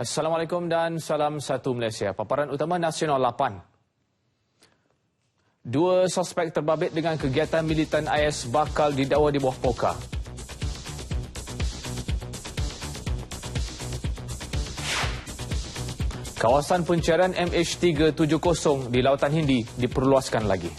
Assalamualaikum dan salam satu Malaysia. Paparan utama Nasional 8. Dua suspek terbabit dengan kegiatan militan IS bakal didakwa di bawah poka. Kawasan pencarian MH370 di Lautan Hindi diperluaskan lagi.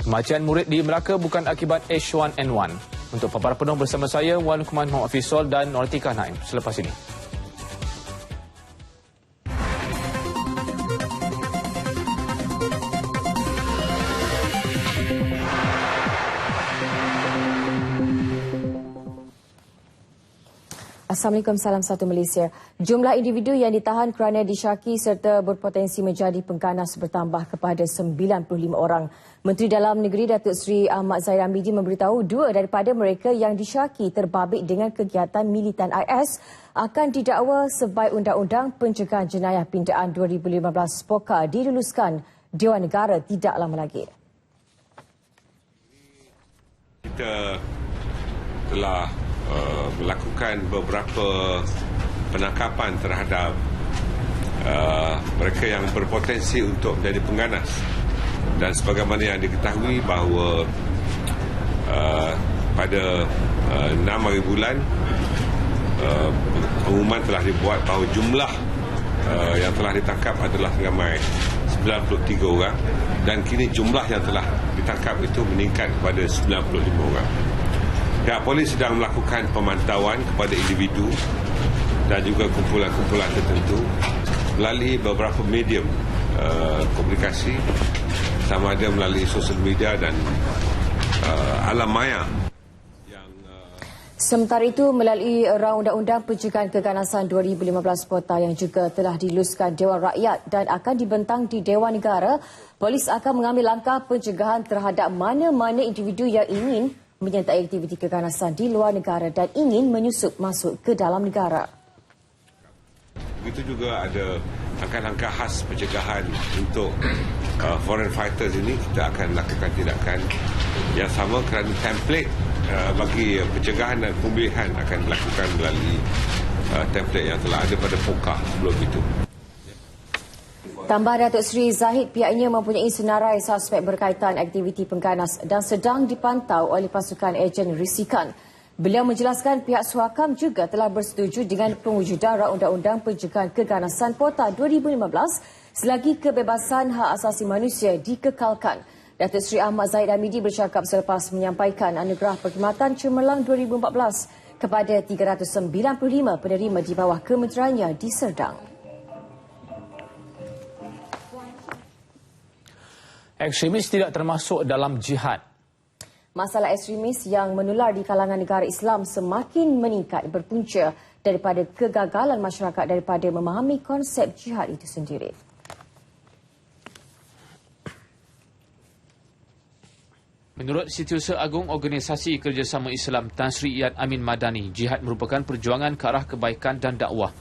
Kematian murid di Melaka bukan akibat H1N1. Untuk paparan penuh bersama saya, Wan Lukman Muhammad Fizol dan Nortika Naim selepas ini. Assalamualaikum, salam satu Malaysia. Jumlah individu yang ditahan kerana disyaki serta berpotensi menjadi pengganas bertambah kepada 95 orang. Menteri Dalam Negeri Datuk Seri Ahmad Zahid Hamidi memberitahu dua daripada mereka yang disyaki terbabit dengan kegiatan militan IS akan didakwa sebaik Undang-Undang Pencegahan Jenayah Pindaan 2015 POKA diluluskan Dewan Negara tidak lama lagi. Kita telah melakukan beberapa penangkapan terhadap mereka yang berpotensi untuk menjadi pengganas, dan sebagaimana yang diketahui bahawa pada 6 hari bulan pengumuman telah dibuat bahawa jumlah yang telah ditangkap adalah ramai 93 orang, dan kini jumlah yang telah ditangkap itu meningkat kepada 95 orang. Pihak polis sedang melakukan pemantauan kepada individu dan juga kumpulan-kumpulan tertentu melalui beberapa medium komunikasi, sama ada melalui sosial media dan alam maya. Sementara itu, melalui Rang Undang-Undang Pencegahan Keganasan 2015 POTA yang juga telah diluluskan Dewan Rakyat dan akan dibentang di Dewan Negara, polis akan mengambil langkah pencegahan terhadap mana-mana individu yang ingin menyertai aktiviti keganasan di luar negara dan ingin menyusup masuk ke dalam negara. Begitu juga ada langkah-langkah khas pencegahan untuk foreign fighters ini. Kita akan lakukan tindakan yang sama kerana template bagi pencegahan dan pemilihan akan dilakukan melalui template yang telah ada pada POKA sebelum itu. Tambah Datuk Seri Zahid, pihaknya mempunyai senarai suspek berkaitan aktiviti pengganas dan sedang dipantau oleh pasukan ejen risikan. Beliau menjelaskan pihak Suhakam juga telah bersetuju dengan pewujudan Rang Undang-Undang Pencegahan Keganasan POTA 2015 selagi kebebasan hak asasi manusia dikekalkan. Datuk Seri Ahmad Zahid Hamidi bercakap selepas menyampaikan anugerah perkhidmatan cemerlang 2014 kepada 395 penerima di bawah kementeriannya di Serdang. Ekstremis tidak termasuk dalam jihad. Masalah ekstremis yang menular di kalangan negara Islam semakin meningkat berpunca daripada kegagalan masyarakat daripada memahami konsep jihad itu sendiri. Menurut Setiausaha Agung Organisasi Kerjasama Islam Tan Sri Iyad Amin Madani, jihad merupakan perjuangan ke arah kebaikan dan dakwah.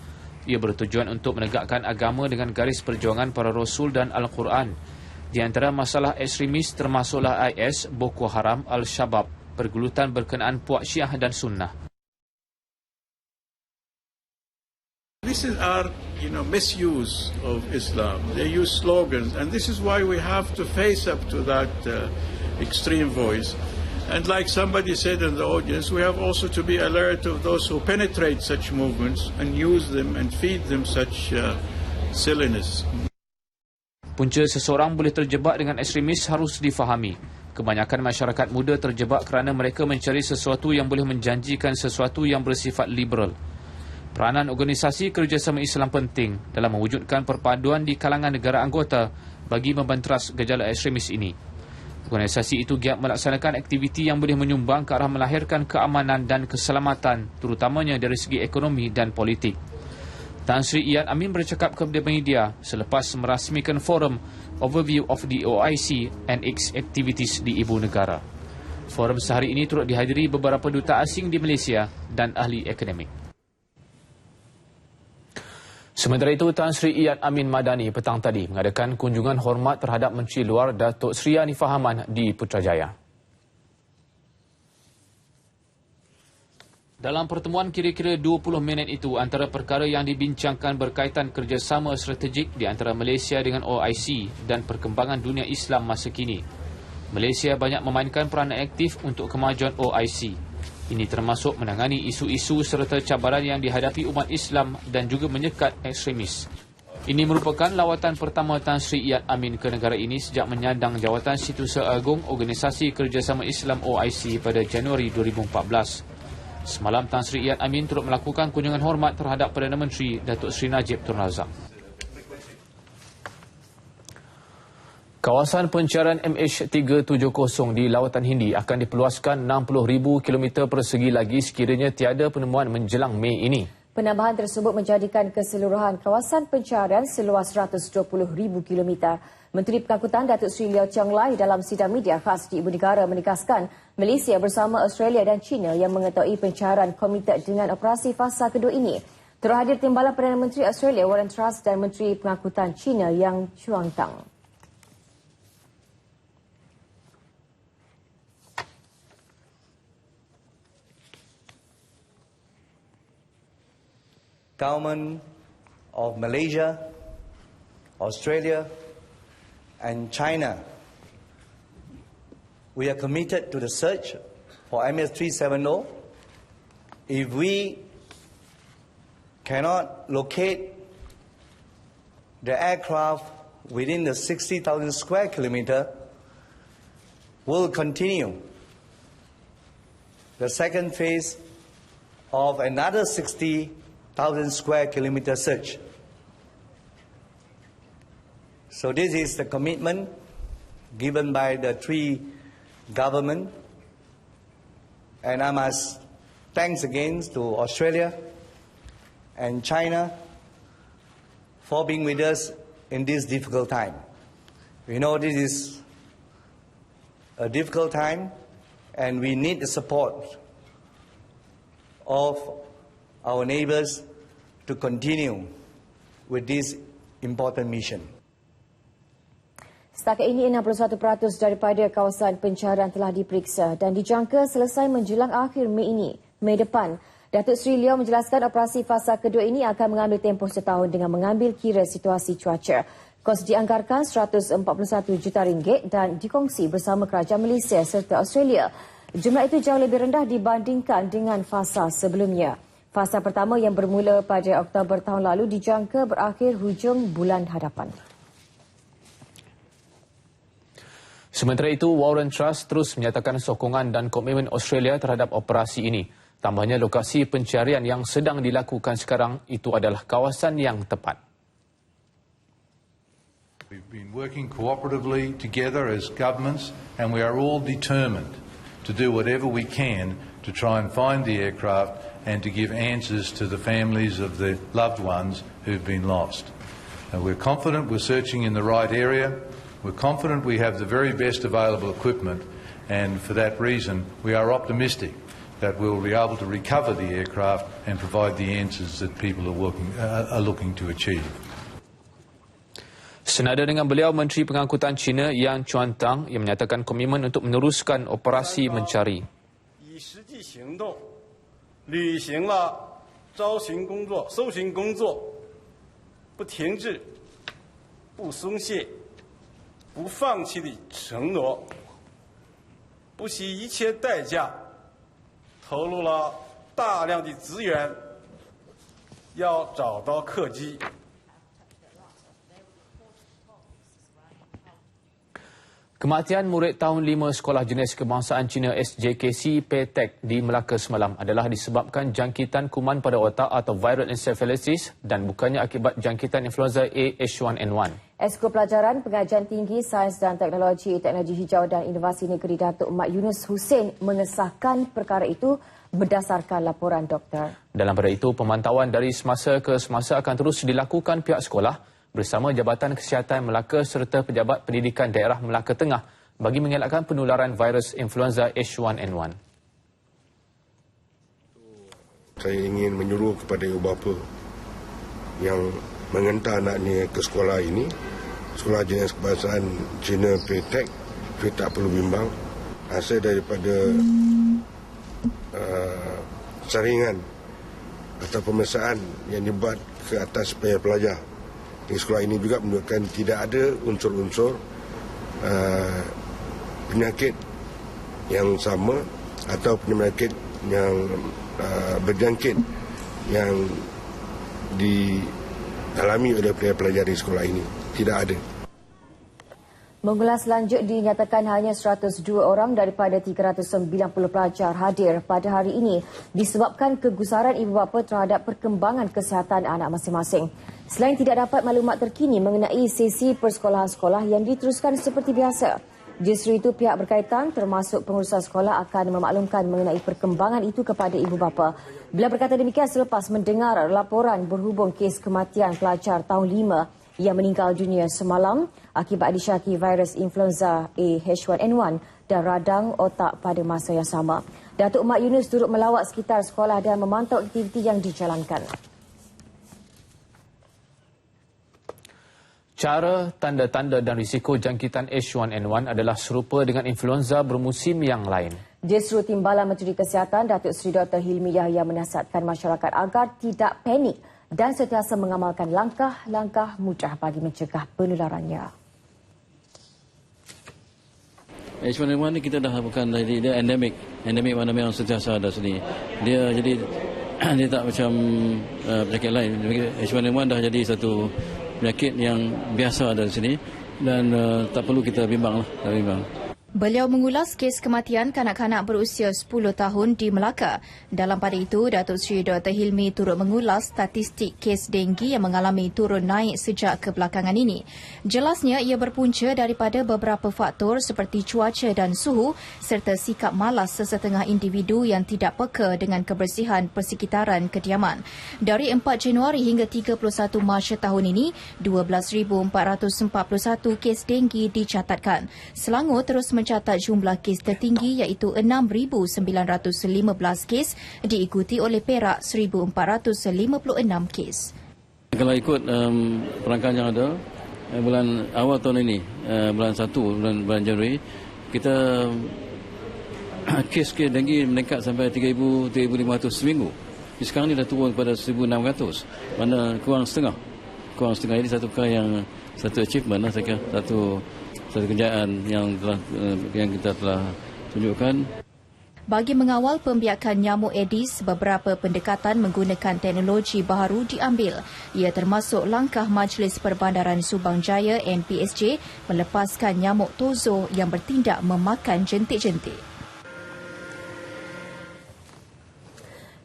Ia bertujuan untuk menegakkan agama dengan garis perjuangan para Rasul dan Al-Quran. Di antara masalah ekstremis termasuklah IS, Boko Haram, Al-Shabaab, pergulutan berkenaan puak Syiah dan Sunnah. This is our, misuse of Islam. They use slogans, and this is why we have to face up to that extreme voice. And like somebody said in the audience, we have also to be alert of those who penetrate such movements and use them and feed them such silliness. Punca seseorang boleh terjebak dengan ekstremis harus difahami. Kebanyakan masyarakat muda terjebak kerana mereka mencari sesuatu yang boleh menjanjikan sesuatu yang bersifat liberal. Peranan organisasi kerjasama Islam penting dalam mewujudkan perpaduan di kalangan negara anggota bagi membenteras gejala ekstremis ini. Organisasi itu giat melaksanakan aktiviti yang boleh menyumbang ke arah melahirkan keamanan dan keselamatan, terutamanya dari segi ekonomi dan politik. Tan Sri Iyad Amin bercakap kepada media selepas merasmikan forum Overview of the OIC and its Activities di Ibu Negara. Forum sehari ini turut dihadiri beberapa duta asing di Malaysia dan ahli akademik. Sementara itu, Tan Sri Iyad Amin Madani petang tadi mengadakan kunjungan hormat terhadap Menteri Luar Datuk Seri Anifah Haman di Putrajaya. Dalam pertemuan kira-kira 20 minit itu, antara perkara yang dibincangkan berkaitan kerjasama strategik di antara Malaysia dengan OIC dan perkembangan dunia Islam masa kini. Malaysia banyak memainkan peranan aktif untuk kemajuan OIC. Ini termasuk menangani isu-isu serta cabaran yang dihadapi umat Islam dan juga menyekat ekstremis. Ini merupakan lawatan pertama Tan Sri Iyad Amin ke negara ini sejak menyandang jawatan Setiausaha Agung Organisasi Kerjasama Islam OIC pada Januari 2014. Semalam Tan Sri Iyad Amin turut melakukan kunjungan hormat terhadap Perdana Menteri Datuk Seri Najib Tun Razak. Kawasan pencarian MH370 di Lautan Hindi akan diperluaskan 60,000 km persegi lagi sekiranya tiada penemuan menjelang Mei ini. Penambahan tersebut menjadikan keseluruhan kawasan pencarian seluas 120,000 km. Menteri Pengangkutan Datuk Seri Leow Chiang Lai dalam sidang media khas di Ibu Negara menegaskan Malaysia bersama Australia dan China yang mengetahui pencarian komited dengan operasi fasa kedua ini. Turut hadir Timbalan Perdana Menteri Australia Warren Truss dan Menteri Pengangkutan China Yang Chuang-tang. Government of Malaysia, Australia and China, we are committed to the search for MH370. If we cannot locate the aircraft within the 60,000 square kilometer, we'll continue the second phase of another 60,000 square kilometer search. So this is the commitment given by the three governments, and I must thanks again to Australia and China for being with us in this difficult time. We know this is a difficult time and we need the support of our neighbors to continue with this important mission. Setakat ini 61% daripada kawasan pencarian telah diperiksa dan dijangka selesai menjelang akhir Mei depan. Datuk Seri Leow menjelaskan operasi fasa kedua ini akan mengambil tempoh setahun dengan mengambil kira situasi cuaca. Kos dianggarkan RM141 juta dan dikongsi bersama kerajaan Malaysia serta Australia. Jumlah itu jauh lebih rendah dibandingkan dengan fasa sebelumnya. Fasa pertama yang bermula pada Oktober tahun lalu dijangka berakhir hujung bulan hadapan. Sementara itu, Warren Truss terus menyatakan sokongan dan komitmen Australia terhadap operasi ini. Tambahnya, lokasi pencarian yang sedang dilakukan sekarang itu adalah kawasan yang tepat. We've been working cooperatively together as governments and we are all determined to do whatever we can to try and find the aircraft and to give answers to the families of the loved ones who've been lost. And we're confident we're searching in the right area. We're confident we have the very best available equipment, and for that reason we are optimistic that we'll be able to recover the aircraft and provide the answers that people are looking to achieve. Senada dengan beliau, Menteri Pengangkutan China Yang Chuang-tang yang menyatakan komitmen untuk meneruskan operasi mencari. 以实际行动履行了搜寻工作，不停滞、不松懈、不放弃的承诺，不惜一切代价，投入了大量的资源，要找到客机。 Kematian murid tahun 5 Sekolah Jenis Kebangsaan Cina SJKC PTEC di Melaka semalam adalah disebabkan jangkitan kuman pada otak atau viral encephalitis dan bukannya akibat jangkitan influenza A H1N1. Esko Pelajaran Pengajian Tinggi Sains dan Teknologi Hijau dan Inovasi Negeri Datuk Mat Yunus Hussein mengesahkan perkara itu berdasarkan laporan doktor. Dalam pada itu, pemantauan dari semasa ke semasa akan terus dilakukan pihak sekolah bersama Jabatan Kesihatan Melaka serta Pejabat Pendidikan Daerah Melaka Tengah bagi mengelakkan penularan virus influenza H1N1. Saya ingin menyuruh kepada ibu bapa yang menghantar anaknya ke sekolah ini, Sekolah Jenis Kebangsaan Cina PTEC, tak perlu bimbang. Hasil daripada saringan atau pemeriksaan yang dibuat ke atas pelajar. Di sekolah ini juga menunjukkan tidak ada unsur-unsur penyakit yang sama atau penyakit yang berjangkit yang dialami oleh pelajar di sekolah ini. Tidak ada. Mengulas lanjut dinyatakan hanya 102 orang daripada 390 pelajar hadir pada hari ini disebabkan kegusaran ibu bapa terhadap perkembangan kesihatan anak masing-masing. Selain tidak dapat maklumat terkini mengenai sesi persekolahan sekolah yang diteruskan seperti biasa, justru itu pihak berkaitan termasuk pengurusan sekolah akan memaklumkan mengenai perkembangan itu kepada ibu bapa. Beliau berkata demikian selepas mendengar laporan berhubung kes kematian pelajar tahun 5 yang meninggal dunia semalam akibat disyaki virus influenza H1N1 dan radang otak pada masa yang sama. Datuk Mat Yunus turut melawat sekitar sekolah dan memantau aktiviti yang dijalankan. Cara, tanda-tanda dan risiko jangkitan H1N1 adalah serupa dengan influenza bermusim yang lain. Justru Timbalan Menteri Kesihatan Datuk Seri Dr. Hilmi Yahya menasihatkan masyarakat agar tidak panik dan sentiasa mengamalkan langkah-langkah mudah bagi mencegah penularannya. H1N1 ni kita dah bukan jadi dia endemik mana memang sentiasa ada sini. Dia jadi dia tak macam penyakit lain. H1N1 dah jadi satu penyakit yang biasa ada di sini dan tak perlu kita bimbang lah, tak bimbang. Beliau mengulas kes kematian kanak-kanak berusia 10 tahun di Melaka. Dalam pada itu, Datuk Seri Dr. Hilmi turut mengulas statistik kes denggi yang mengalami turun naik sejak kebelakangan ini. Jelasnya ia berpunca daripada beberapa faktor seperti cuaca dan suhu serta sikap malas sesetengah individu yang tidak peka dengan kebersihan persekitaran kediaman. Dari 4 Januari hingga 31 Mac tahun ini, 12,441 kes denggi dicatatkan. Selangor terus mencatat jumlah kes tertinggi iaitu 6,915 kes diikuti oleh Perak 1,456 kes. Kalau ikut perangkaan yang ada bulan awal tahun ini, bulan 1, bulan Januari, kita kes denggi meningkat sampai 3,500 seminggu. Sekarang ni dah turun kepada 1,600. Mana kurang setengah. Jadi satu achievement lah saya kira, satu kejayaan yang kita telah tunjukkan. Bagi mengawal pembiakan nyamuk Aedes, beberapa pendekatan menggunakan teknologi baharu diambil. Ia termasuk langkah Majlis Perbandaran Subang Jaya (NPSJ) melepaskan nyamuk tozo yang bertindak memakan jentik-jentik.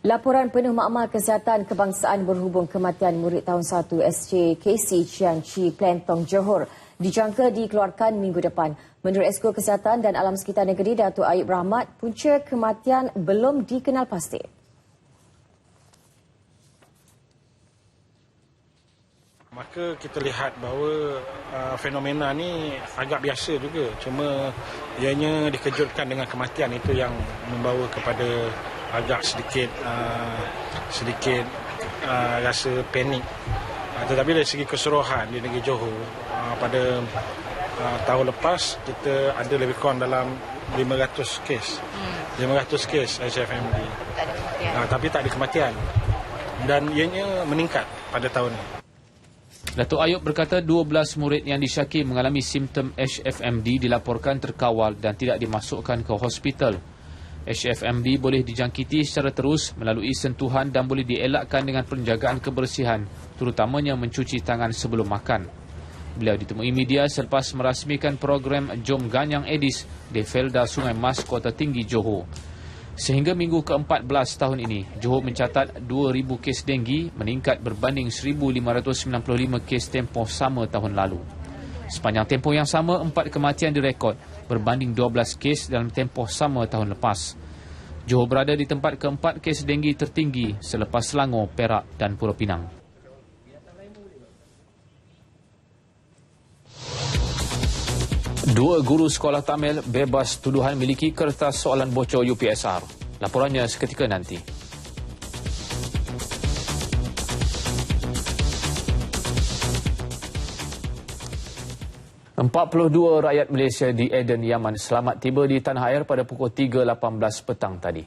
Laporan penuh makmal kesihatan kebangsaan berhubung kematian murid tahun 1 SJKC Chian Chi Plentong Johor dijangka dikeluarkan minggu depan. Menurut Esko Kesihatan dan Alam Sekitar Negeri Datuk Ayub Rahmat, punca kematian belum dikenal pasti. Maka kita lihat bahawa fenomena ni agak biasa juga. Cuma ianya dikejutkan dengan kematian itu yang membawa kepada agak sedikit rasa panik. Tetapi dari segi keseluruhan di negeri Johor, pada tahun lepas kita ada lebih kurang dalam 500 kes. 500 kes HFMD. Tapi tak ada kematian. Dan ianya meningkat pada tahun ini. Datuk Ayub berkata 12 murid yang disyaki mengalami simptom HFMD dilaporkan terkawal dan tidak dimasukkan ke hospital. HFMD boleh dijangkiti secara terus melalui sentuhan dan boleh dielakkan dengan penjagaan kebersihan, terutamanya mencuci tangan sebelum makan. Beliau ditemui media selepas merasmikan program Jom Ganyang Aedes di Felda Sungai Mas, Kota Tinggi, Johor. Sehingga minggu ke-14 tahun ini, Johor mencatat 2,000 kes denggi meningkat berbanding 1,595 kes tempoh sama tahun lalu. Sepanjang tempoh yang sama, 4 kematian direkod berbanding 12 kes dalam tempoh sama tahun lepas. Johor berada di tempat ke-4 kes denggi tertinggi selepas Selangor, Perak dan Pulau Pinang. Dua guru sekolah Tamil bebas tuduhan miliki kertas soalan bocor UPSR. Laporannya seketika nanti. ...42 rakyat Malaysia di Aden, Yaman selamat tiba di tanah air pada pukul 3.18 petang tadi.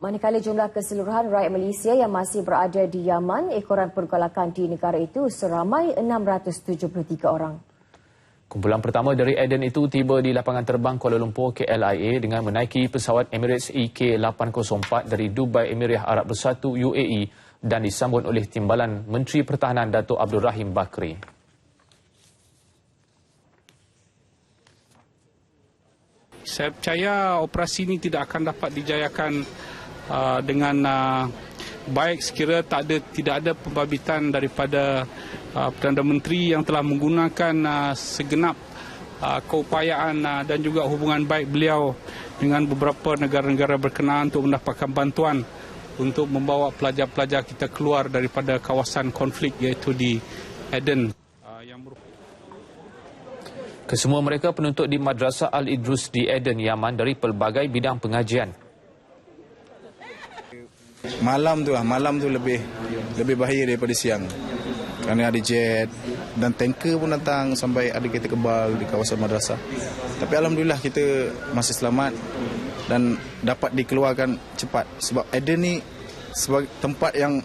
Manakala jumlah keseluruhan rakyat Malaysia yang masih berada di Yaman, ekoran pergolakan di negara itu seramai 673 orang. Kumpulan pertama dari Aden itu tiba di lapangan terbang Kuala Lumpur KLIA dengan menaiki pesawat Emirates EK804 dari Dubai Emirah Arab Bersatu UAE dan disambut oleh Timbalan Menteri Pertahanan Datuk Abdul Rahim Bakri. Saya percaya operasi ini tidak akan dapat dijayakan dengan baik sekira tidak ada pembabitan daripada Perdana Menteri yang telah menggunakan segenap keupayaan dan juga hubungan baik beliau dengan beberapa negara-negara berkenaan untuk mendapatkan bantuan untuk membawa pelajar-pelajar kita keluar daripada kawasan konflik iaitu di Aden. Kesemua mereka penuntut di Madrasah Al-Idrus di Aden, Yaman dari pelbagai bidang pengajian. Malam tu lebih bahaya daripada siang. Kerana ada jet dan tanker pun datang sampai ada kereta kebal di kawasan madrasah. Tapi alhamdulillah kita masih selamat dan dapat dikeluarkan cepat sebab Aden ni sebagai tempat yang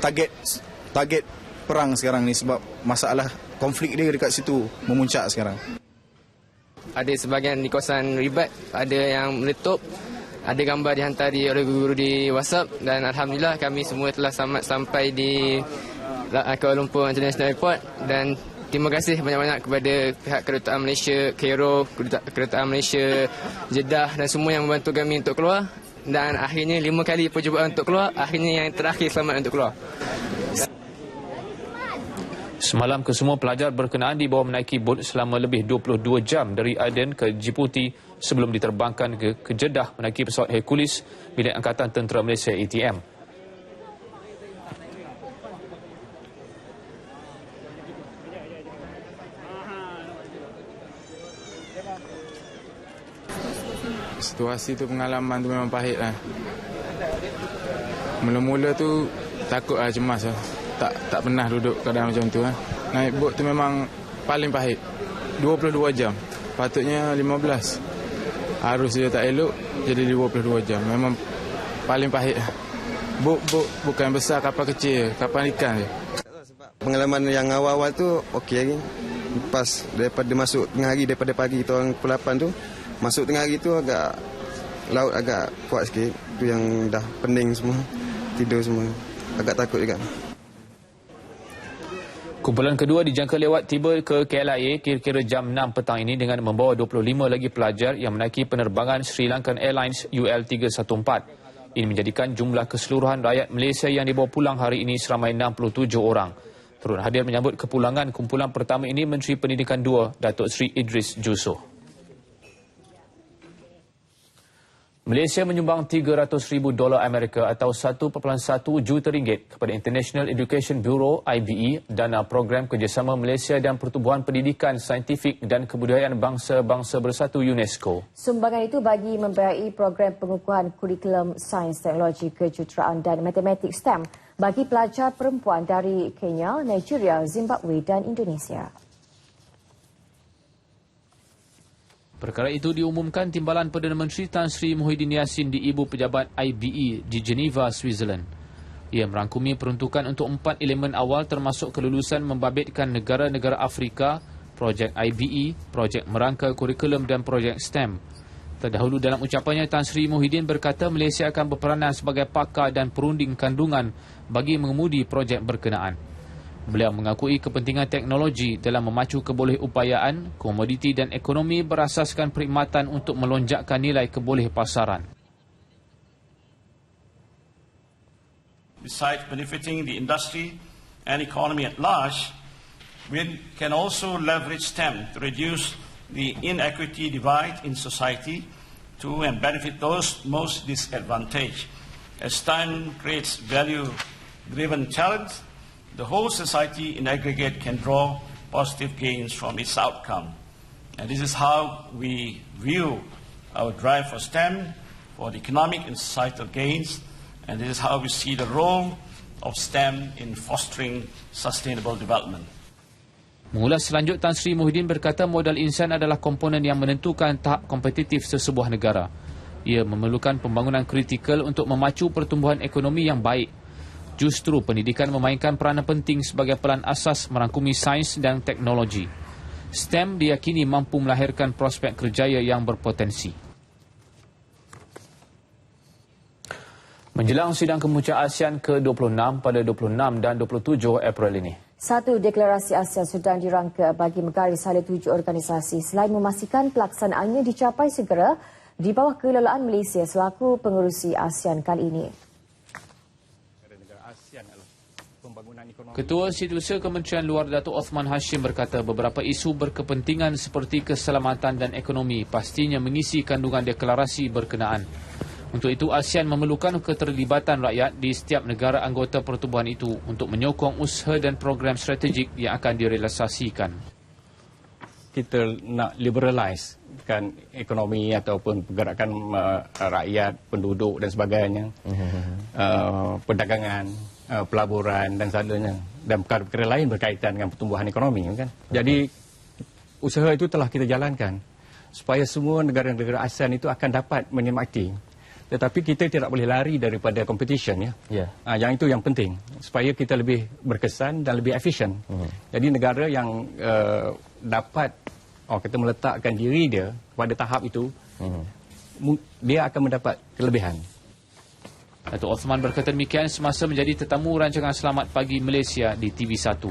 target perang sekarang ni sebab masalah konflik dia dekat situ memuncak sekarang. Ada sebahagian di kawasan Ribat, ada yang meletup, ada gambar dihantar oleh guru-guru di WhatsApp dan alhamdulillah kami semua telah selamat sampai di Kuala Lumpur International Airport dan terima kasih banyak-banyak kepada pihak Kedutaan Malaysia Cairo, Kedutaan Malaysia Jeddah dan semua yang membantu kami untuk keluar dan akhirnya 5 kali percubaan untuk keluar, akhirnya yang terakhir selamat untuk keluar. Semalam kesemua pelajar berkenaan dibawa menaiki bot selama lebih 22 jam dari Aden ke Djibouti sebelum diterbangkan ke Jeddah menaiki pesawat Hercules milik Angkatan Tentera Malaysia ATM. Situasi tu, pengalaman tu memang pahit lah. Mula-mula tu takut lah, cemas lah. Tak pernah duduk keadaan macam tu lah. Naik bot tu memang paling pahit. 22 jam. Patutnya 15. Arus dia tak elok, jadi 22 jam. Memang paling pahit lah. Bot bukan besar, kapal kecil, kapal ikan je. Pengalaman yang awal-awal tu okey lagi. Lepas daripada masuk tengah hari, daripada pagi tu orang pukul 8 tu, masuk tengah hari tu agak laut agak kuat sikit. Tu yang dah pening semua, tidur semua. Agak takut juga. Kumpulan kedua dijangka lewat tiba ke KLIA kira-kira jam 6 petang ini dengan membawa 25 lagi pelajar yang menaiki penerbangan Sri Lankan Airlines UL314. Ini menjadikan jumlah keseluruhan rakyat Malaysia yang dibawa pulang hari ini seramai 67 orang. Turut hadir menyambut kepulangan kumpulan pertama ini Menteri Pendidikan II, Datuk Seri Idris Jusoh. Malaysia menyumbang $300,000 Amerika atau 1.1 juta ringgit kepada International Education Bureau IBE dana program kerjasama Malaysia dan Pertubuhan Pendidikan Saintifik dan Kebudayaan Bangsa-Bangsa Bersatu UNESCO. Sumbangan itu bagi membiayai program pengukuhan kurikulum sains, teknologi, kejuruteraan dan matematik STEM bagi pelajar perempuan dari Kenya, Nigeria, Zimbabwe dan Indonesia. Perkara itu diumumkan Timbalan Perdana Menteri Tan Sri Muhyiddin Yassin di Ibu Pejabat IBE di Geneva, Switzerland. Ia merangkumi peruntukan untuk 4 elemen awal termasuk kelulusan membabitkan negara-negara Afrika, projek IBE, projek merangka kurikulum dan projek STEM. Terdahulu dalam ucapannya, Tan Sri Muhyiddin berkata Malaysia akan berperanan sebagai pakar dan perunding kandungan bagi mengemudi projek berkenaan. Beliau mengakui kepentingan teknologi dalam memacu kebolehupayaan, komoditi dan ekonomi berasaskan perkhidmatan untuk melonjakkan nilai kebolehpasaran. Besides benefiting the industry and economy at large, we can also leverage STEM to reduce the inequity divide in society to and benefit those most disadvantaged. As STEM creates value-driven talent, the whole society in aggregate can draw positive gains from its outcome. And this is how we view our drive for STEM, for the economic and societal gains, and this is how we see the role of STEM in fostering sustainable development. Mengulas selanjut, Tan Sri Muhyiddin berkata modal insan adalah komponen yang menentukan tahap kompetitif sesebuah negara. Ia memerlukan pembangunan kritikal untuk memacu pertumbuhan ekonomi yang baik. Justru pendidikan memainkan peranan penting sebagai pelan asas merangkumi sains dan teknologi. STEM diyakini mampu melahirkan prospek kerjaya yang berpotensi. Menjelang sidang kemuncak ASEAN ke-26 pada 26 dan 27 April ini. Satu deklarasi ASEAN sedang dirangka bagi megaris hala 7 organisasi selain memastikan pelaksanaannya dicapai segera di bawah kelolaan Malaysia selaku pengerusi ASEAN kali ini. Ketua Setiausaha Kementerian Luar Datuk Othman Hashim berkata beberapa isu berkepentingan seperti keselamatan dan ekonomi pastinya mengisi kandungan deklarasi berkenaan. Untuk itu, ASEAN memerlukan keterlibatan rakyat di setiap negara anggota pertubuhan itu untuk menyokong usaha dan program strategik yang akan direalisasikan. Kita nak liberalize kan ekonomi ataupun pergerakan rakyat, penduduk dan sebagainya, perdagangan, pelaburan dan sebagainya, dan perkara-perkara lain berkaitan dengan pertumbuhan ekonomi kan. Jadi usaha itu telah kita jalankan supaya semua negara-negara ASEAN itu akan dapat menikmati. Tetapi kita tidak boleh lari daripada competition ya. Yang itu yang penting supaya kita lebih berkesan dan lebih efisien. Jadi negara yang dapat kita meletakkan diri dia pada tahap itu, dia akan mendapat kelebihan. Datuk Othman berkata demikian semasa menjadi tetamu rancangan Selamat Pagi Malaysia di TV1.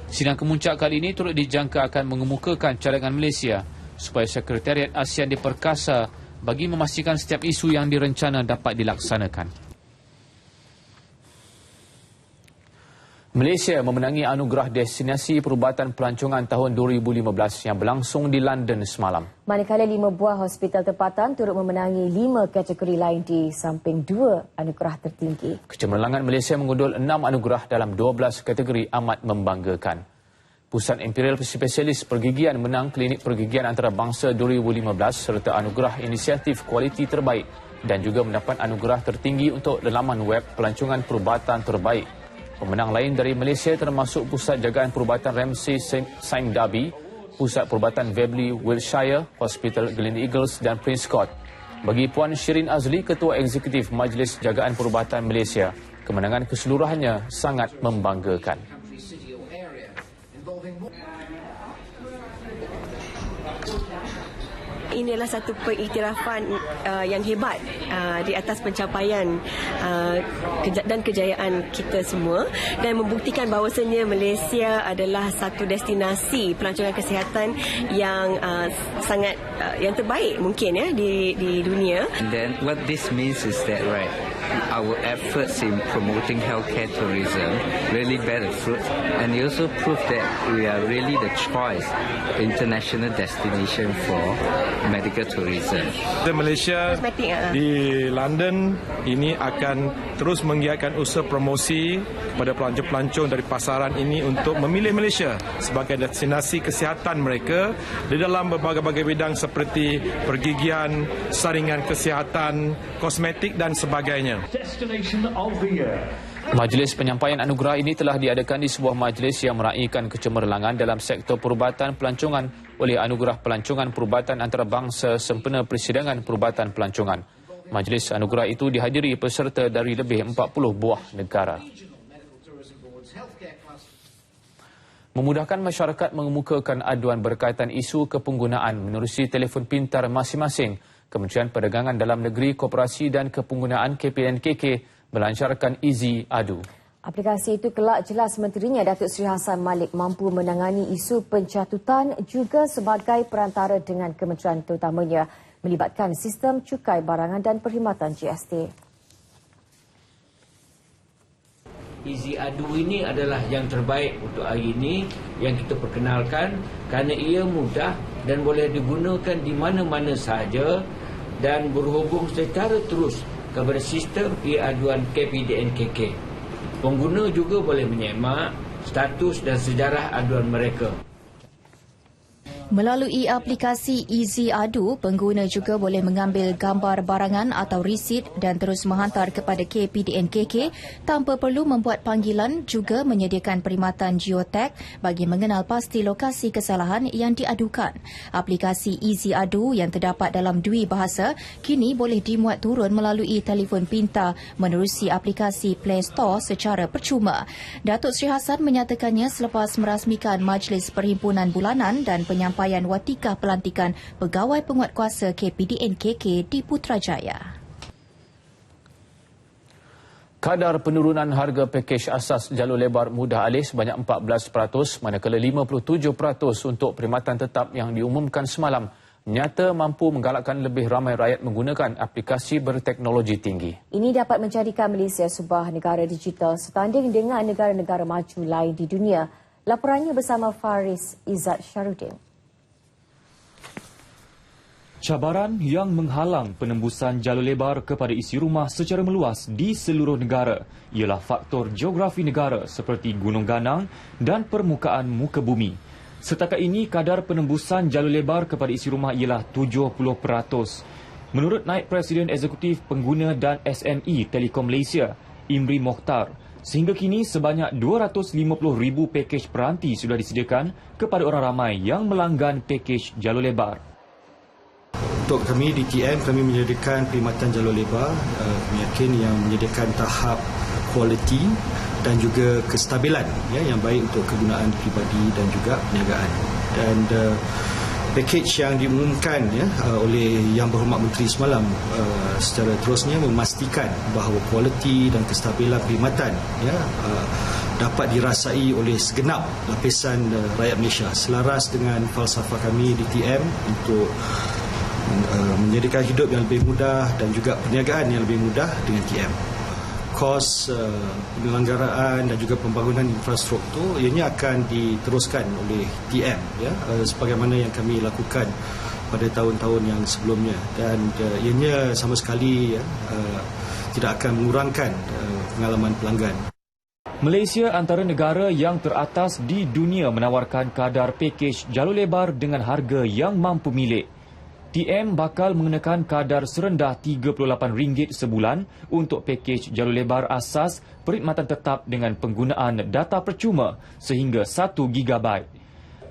Sidang kemuncak kali ini turut dijangka akan mengemukakan cadangan Malaysia supaya Sekretariat ASEAN diperkasa bagi memastikan setiap isu yang direncana dapat dilaksanakan. Malaysia memenangi anugerah destinasi perubatan pelancongan tahun 2015 yang berlangsung di London semalam. Manakala 5 buah hospital tempatan turut memenangi 5 kategori lain di samping 2 anugerah tertinggi. Kecemerlangan Malaysia mengundul 6 anugerah dalam 12 kategori amat membanggakan. Pusat Imperial Spesialis Pergigian menang Klinik Pergigian Antarabangsa 2015 serta anugerah inisiatif kualiti terbaik dan juga mendapat anugerah tertinggi untuk laman web pelancongan perubatan terbaik. Pemenang lain dari Malaysia termasuk Pusat Jagaan Perubatan Ramsay Sime Darby, Pusat Perubatan Webley Wiltshire, Hospital Glen Eagles dan Prince Court. Bagi Puan Shirin Azli, Ketua Eksekutif Majlis Jagaan Perubatan Malaysia, kemenangan keseluruhannya sangat membanggakan. Ini adalah satu pengiktirafan yang hebat di atas pencapaian dan kejayaan kita semua dan membuktikan bahawasanya Malaysia adalah satu destinasi pelancongan kesihatan yang sangat yang terbaik mungkin ya di dunia. And then what this means is that our efforts in promoting healthcare tourism really bear the fruit, and it also prove that we are really the choice international destination for medical tourism. Malaysia di London ini akan terus menggiatkan usaha promosi kepada pelancong-pelancong dari pasaran ini untuk memilih Malaysia sebagai destinasi kesihatan mereka di dalam berbagai-bagai bidang seperti pergigian, saringan kesihatan, kosmetik dan sebagainya. Majlis penyampaian anugerah ini telah diadakan di sebuah majlis yang meraihkan kecemerlangan dalam sektor perubatan pelancongan oleh Anugerah Pelancongan Perubatan Antarabangsa Sempena Persidangan Perubatan Pelancongan. Majlis anugerah itu dihadiri peserta dari lebih 40 buah negara. Memudahkan masyarakat mengemukakan aduan berkaitan isu kepenggunaan menerusi telefon pintar masing-masing, Kementerian Perdagangan Dalam Negeri, Koperasi dan Kepenggunaan KPNKK melancarkan Easy Adu. Aplikasi itu kelak jelas menterinya Datuk Seri Hassan Malik mampu menangani isu pencatutan juga sebagai perantara dengan kementerian terutamanya melibatkan sistem cukai barangan dan perkhidmatan GST. Easy Adu ini adalah yang terbaik untuk hari ini yang kita perkenalkan kerana ia mudah dan boleh digunakan di mana-mana sahaja dan berhubung secara terus kepada sistem e-aduan KPDNKK. Pengguna juga boleh menyemak status dan sejarah aduan mereka. Melalui aplikasi Easy Adu, pengguna juga boleh mengambil gambar barangan atau resit dan terus menghantar kepada KPDNKK tanpa perlu membuat panggilan, juga menyediakan perkhidmatan geotag bagi mengenal pasti lokasi kesalahan yang diadukan. Aplikasi Easy Adu yang terdapat dalam 2 bahasa kini boleh dimuat turun melalui telefon pintar menerusi aplikasi Play Store secara percuma. Datuk Seri Hassan menyatakannya selepas merasmikan Majlis Perhimpunan Bulanan dan penyampaian watikah pelantikan pegawai penguatkuasa KPDNKK di Putrajaya. Kadar penurunan harga pakej asas jalur lebar mudah alih sebanyak 14%, manakala 57% untuk perkhidmatan tetap yang diumumkan semalam nyata mampu menggalakkan lebih ramai rakyat menggunakan aplikasi berteknologi tinggi. Ini dapat menjadikan Malaysia sebuah negara digital setanding dengan negara-negara maju lain di dunia. Laporannya bersama Faris Izzat Syarudin. Cabaran yang menghalang penembusan jalur lebar kepada isi rumah secara meluas di seluruh negara ialah faktor geografi negara seperti gunung ganang dan permukaan muka bumi. Setakat ini, kadar penembusan jalur lebar kepada isi rumah ialah 70%. Menurut Naib Presiden Eksekutif Pengguna dan SME Telekom Malaysia, Imri Mokhtar, sehingga kini sebanyak 250,000 pakej peranti sudah disediakan kepada orang ramai yang melanggan pakej jalur lebar. Untuk kami di TM, kami menyediakan perkhidmatan jalur lebar, kami yakin yang menyediakan tahap kualiti dan juga kestabilan yang baik untuk kegunaan peribadi dan juga perniagaan. Dan pakej yang diumumkan oleh Yang Berhormat Menteri semalam secara terusnya memastikan bahawa kualiti dan kestabilan perkhidmatan dapat dirasai oleh segenap lapisan rakyat Malaysia, selaras dengan falsafah kami di TM untuk menyediakan hidup yang lebih mudah dan juga perniagaan yang lebih mudah dengan TM. Kos penyelenggaraan dan juga pembangunan infrastruktur ianya akan diteruskan oleh TM sebagaimana yang kami lakukan pada tahun-tahun yang sebelumnya, dan ianya sama sekali tidak akan mengurangkan pengalaman pelanggan. Malaysia antara negara yang teratas di dunia menawarkan kadar pakej jalur lebar dengan harga yang mampu milik. TM bakal mengenakan kadar serendah RM38 sebulan untuk pakej jalur lebar asas perkhidmatan tetap dengan penggunaan data percuma sehingga 1 GB.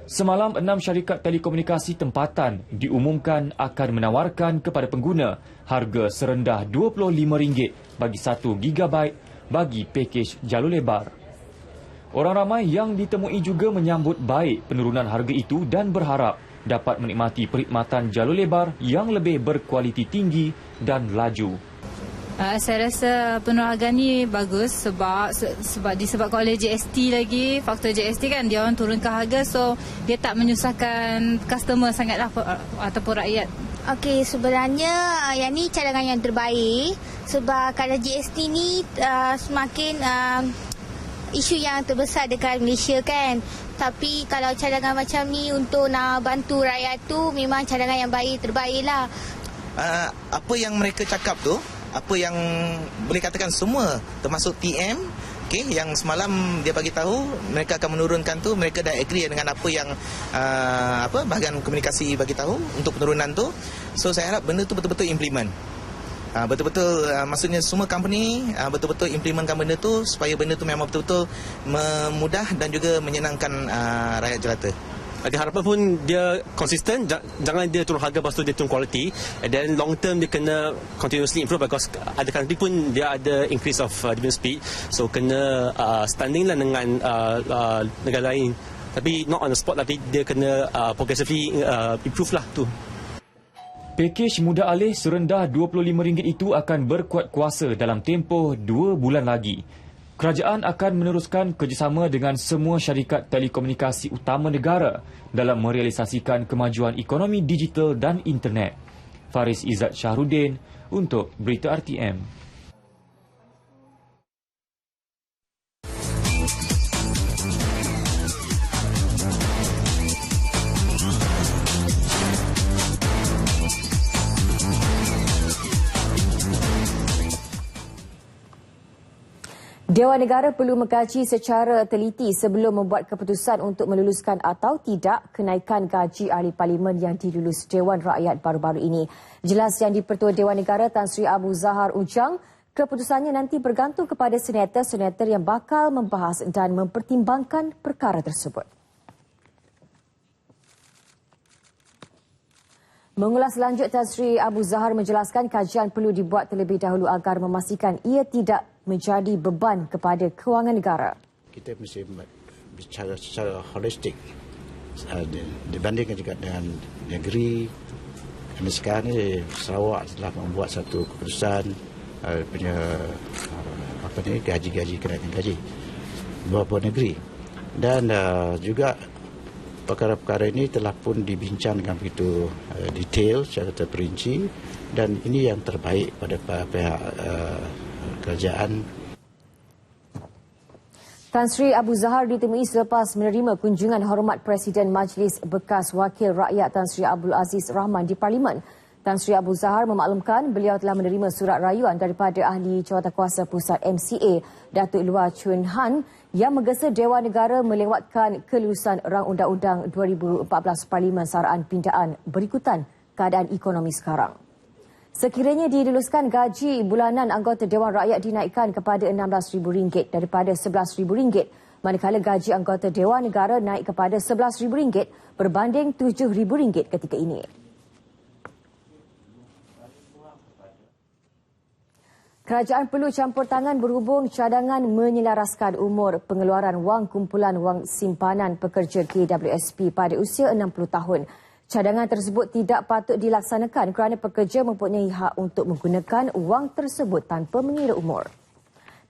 Semalam, 6 syarikat telekomunikasi tempatan diumumkan akan menawarkan kepada pengguna harga serendah RM25 bagi 1 GB bagi pakej jalur lebar. Orang ramai yang ditemui juga menyambut baik penurunan harga itu dan berharap dapat menikmati perkhidmatan jalur lebar yang lebih berkualiti tinggi dan laju. Saya rasa penurunan harga ni bagus sebab disebabkan oleh GST lagi. Faktor GST kan dia orang turunkan harga, so dia tak menyusahkan customer sangatlah ataupun rakyat. Okey, sebenarnya yang ni cadangan yang terbaik sebab kadar GST ni semakin isu yang terbesar dekat Malaysia kan. Tapi kalau cadangan macam ni untuk nak bantu rakyat tu memang cadangan yang terbaik lah. Apa yang mereka cakap tu, apa yang boleh katakan semua termasuk TM, yang semalam dia bagi tahu mereka akan menurunkan tu, mereka dah agree dengan apa yang bahagian komunikasi bagi tahu untuk penurunan tu. So saya harap benda tu betul-betul implement. Betul-betul maksudnya semua company betul-betul implementkan benda tu supaya benda tu memang betul-betul memudah dan juga menyenangkan rakyat jelata. Ada harapan pun dia konsisten, jangan dia turun harga lepas tu dia turun quality, and then long term dia kena continuously improve because ada country pun dia ada increase of demand speed, so kena standing lah dengan negara lain, tapi not on the spot, tapi dia kena progressively improve lah tu. Pakej mudah alih serendah RM25 itu akan berkuat kuasa dalam tempoh 2 bulan lagi. Kerajaan akan meneruskan kerjasama dengan semua syarikat telekomunikasi utama negara dalam merealisasikan kemajuan ekonomi digital dan internet. Faris Izzat Syarudin untuk Berita RTM. Dewan Negara perlu mengkaji secara teliti sebelum membuat keputusan untuk meluluskan atau tidak kenaikan gaji ahli parlimen yang dilulus Dewan Rakyat baru-baru ini. Jelas Yang di-Pertua Dewan Negara Tan Sri Abu Zahar Ujang, keputusannya nanti bergantung kepada senator-senator yang bakal membahas dan mempertimbangkan perkara tersebut. Mengulas lanjut, Tan Sri Abu Zahar menjelaskan kajian perlu dibuat terlebih dahulu agar memastikan ia tidak menjadi beban kepada kewangan negara. Kita mesti bicara secara holistik dibandingkan juga dengan negeri. Kami sekarang ni Sarawak telah membuat satu keputusan punya gaji-gaji, kenaikan gaji beberapa negeri, dan juga perkara-perkara ini telah pun dibincangkan begitu detail secara terperinci, dan ini yang terbaik pada pihak kerajaan. Tan Sri Abu Zahar ditemui selepas menerima kunjungan hormat Presiden Majlis Bekas Wakil Rakyat Tan Sri Abdul Aziz Rahman di Parlimen. Tan Sri Abu Zahar memaklumkan beliau telah menerima surat rayuan daripada Ahli Jawatankuasa Pusat MCA, Datuk Lua Chun Han, yang menggesa Dewan Negara melewatkan kelulusan Rang Undang-Undang 2014 Parlimen Saraan Pindaan berikutan keadaan ekonomi sekarang. Sekiranya diluluskan, gaji bulanan anggota Dewan Rakyat dinaikkan kepada RM16,000 daripada RM11,000, manakala gaji anggota Dewan Negara naik kepada RM11,000 berbanding RM7,000 ketika ini. Kerajaan perlu campur tangan berhubung cadangan menyelaraskan umur pengeluaran wang kumpulan wang simpanan pekerja KWSP pada usia 60 tahun. Cadangan tersebut tidak patut dilaksanakan kerana pekerja mempunyai hak untuk menggunakan wang tersebut tanpa mengira umur.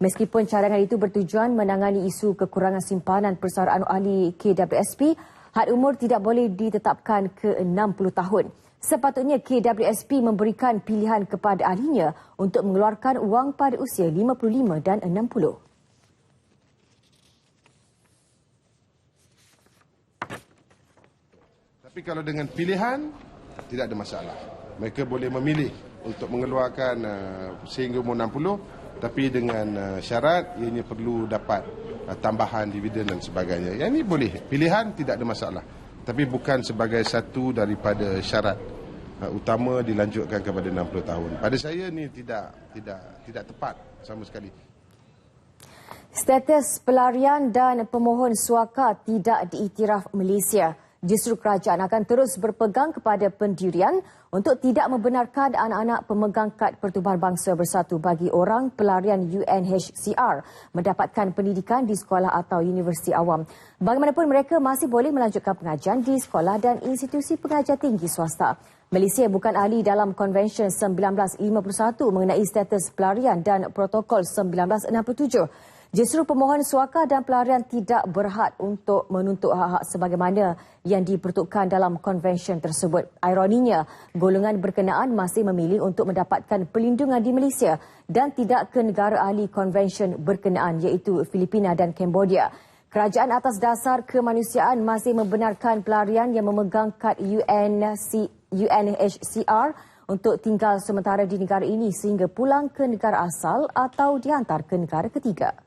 Meskipun cadangan itu bertujuan menangani isu kekurangan simpanan persaudaraan ahli KWSP, had umur tidak boleh ditetapkan ke 60 tahun. Sepatutnya KWSP memberikan pilihan kepada ahlinya untuk mengeluarkan wang pada usia 55 dan 60. Tapi kalau dengan pilihan, tidak ada masalah. Mereka boleh memilih untuk mengeluarkan sehingga umur 60, tapi dengan syarat ianya perlu dapat tambahan dividen dan sebagainya. Yang ini boleh. Pilihan tidak ada masalah. Tapi bukan sebagai satu daripada syarat utama dilanjutkan kepada 60 tahun. Pada saya ini tidak tepat sama sekali. Status pelarian dan pemohon suaka tidak diiktiraf Malaysia. Justru kerajaan akan terus berpegang kepada pendirian untuk tidak membenarkan anak-anak pemegang kad Pertubuhan Bangsa Bersatu bagi orang pelarian UNHCR mendapatkan pendidikan di sekolah atau universiti awam. Bagaimanapun, mereka masih boleh melanjutkan pengajian di sekolah dan institusi pengajian tinggi swasta. Malaysia bukan ahli dalam Konvensyen 1951 mengenai status pelarian dan Protokol 1967. Justru pemohon suaka dan pelarian tidak berhak untuk menuntut hak-hak sebagaimana yang diperuntukkan dalam konvensyen tersebut. Ironinya, golongan berkenaan masih memilih untuk mendapatkan perlindungan di Malaysia dan tidak ke negara ahli konvensyen berkenaan iaitu Filipina dan Cambodia. Kerajaan atas dasar kemanusiaan masih membenarkan pelarian yang memegang kad UNHCR untuk tinggal sementara di negara ini sehingga pulang ke negara asal atau dihantar ke negara ketiga.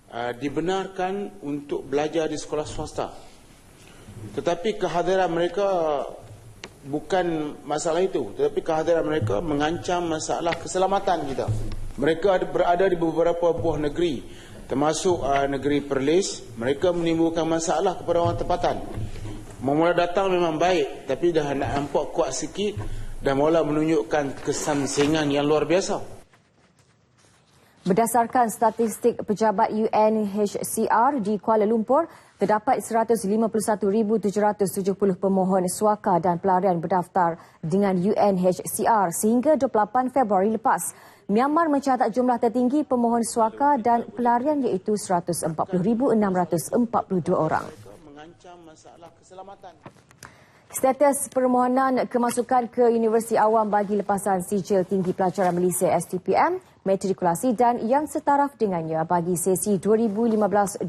Dibenarkan untuk belajar di sekolah swasta. Tetapi kehadiran mereka bukan masalah itu, tetapi kehadiran mereka mengancam masalah keselamatan kita. Mereka berada di beberapa buah negeri, termasuk negeri Perlis. Mereka menimbulkan masalah kepada orang tempatan. Mula datang memang baik, tapi dah nak nampak kuat sikit dan mula menunjukkan kesamsingan yang luar biasa. Berdasarkan statistik pejabat UNHCR di Kuala Lumpur, terdapat 151,770 pemohon suaka dan pelarian berdaftar dengan UNHCR sehingga 28 Februari lepas. Myanmar mencatat jumlah tertinggi pemohon suaka dan pelarian iaitu 140,642 orang. Status permohonan kemasukan ke Universiti Awam bagi lepasan sijil tinggi pelajaran Malaysia STPM, matrikulasi dan yang setaraf dengannya bagi sesi 2015-2016